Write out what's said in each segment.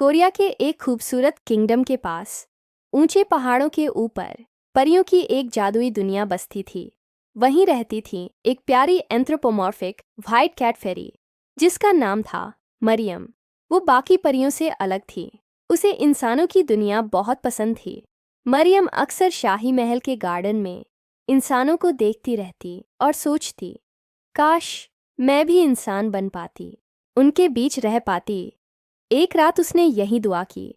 Korea के एक खूबसूरत किंगडम के पास ऊंचे पहाड़ों के ऊपर परियों की एक जादुई दुनिया बसती थी। वहीं रहती थी एक प्यारी एंथ्रोपोमॉर्फिक व्हाइट कैट फेरी जिसका नाम था मरियम। वो बाकी परियों से अलग थी। उसे इंसानों की दुनिया बहुत पसंद थी। मरियम अक्सर शाही महल के गार्डन में इंसानों को देखती रहती और सोचती, काश मैं भी इंसान बन पाती, उनके बीच रह पाती। एक रात उसने यही दुआ की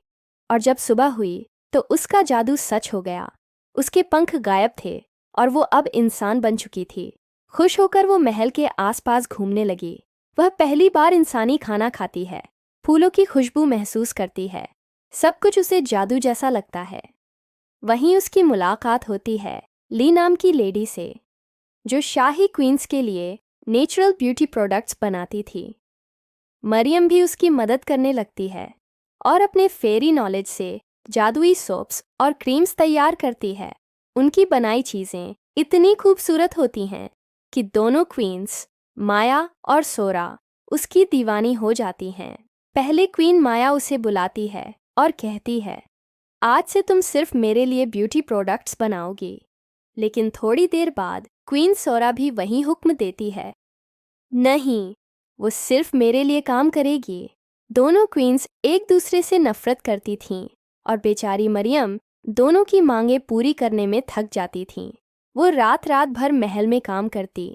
और जब सुबह हुई तो उसका जादू सच हो गया। उसके पंख गायब थे और वो अब इंसान बन चुकी थी। खुश होकर वो महल के आसपास घूमने लगी। वह पहली बार इंसानी खाना खाती है, फूलों की खुशबू महसूस करती है। सब कुछ उसे जादू जैसा लगता है। वहीं उसकी मुलाकात होती है ली नाम की लेडी से, जो शाही क्वींस के लिए नेचुरल ब्यूटी प्रोडक्ट्स बनाती थी। मरियम भी उसकी मदद करने लगती है और अपने फेरी नॉलेज से जादुई सोप्स और क्रीम्स तैयार करती है। उनकी बनाई चीज़ें इतनी खूबसूरत होती हैं कि दोनों क्वींस माया और सोरा उसकी दीवानी हो जाती हैं। पहले क्वीन माया उसे बुलाती है और कहती है, आज से तुम सिर्फ मेरे लिए ब्यूटी प्रोडक्ट्स बनाओगी। लेकिन थोड़ी देर बाद क्वीन सोरा भी वही हुक्म देती है, नहीं, वो सिर्फ मेरे लिए काम करेगी। दोनों क्वींस एक दूसरे से नफरत करती थीं और बेचारी मरियम दोनों की मांगें पूरी करने में थक जाती थीं। वो रात रात भर महल में काम करती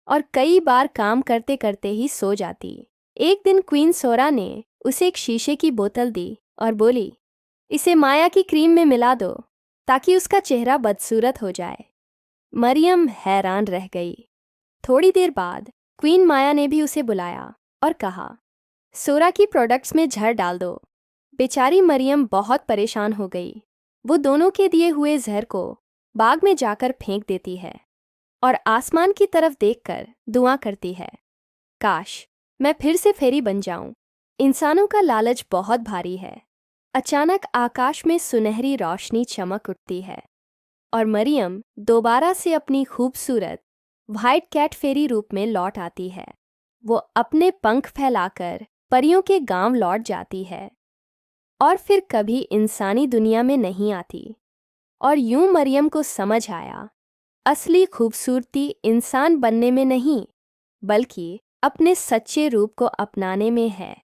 और कई बार काम करते करते ही सो जाती। एक दिन क्वीन सोरा ने उसे एक शीशे की बोतल दी और बोली, इसे माया की क्रीम में मिला दो ताकि उसका चेहरा बदसूरत हो जाए। मरियम हैरान रह गई। थोड़ी देर बाद क्वीन माया ने भी उसे बुलाया और कहा, सोरा की प्रोडक्ट्स में जहर डाल दो। बेचारी मरियम बहुत परेशान हो गई। वो दोनों के दिए हुए जहर को बाग में जाकर फेंक देती है और आसमान की तरफ देखकर दुआ करती है, काश मैं फिर से फेरी बन जाऊं। इंसानों का लालच बहुत भारी है। अचानक आकाश में सुनहरी रोशनी चमक उठती है और मरियम दोबारा से अपनी खूबसूरत व्हाइट कैट फेरी रूप में लौट आती है। वो अपने पंख फैलाकर परियों के गांव लौट जाती है और फिर कभी इंसानी दुनिया में नहीं आती। और यूं मरियम को समझ आया, असली खूबसूरती इंसान बनने में नहीं, बल्कि अपने सच्चे रूप को अपनाने में है।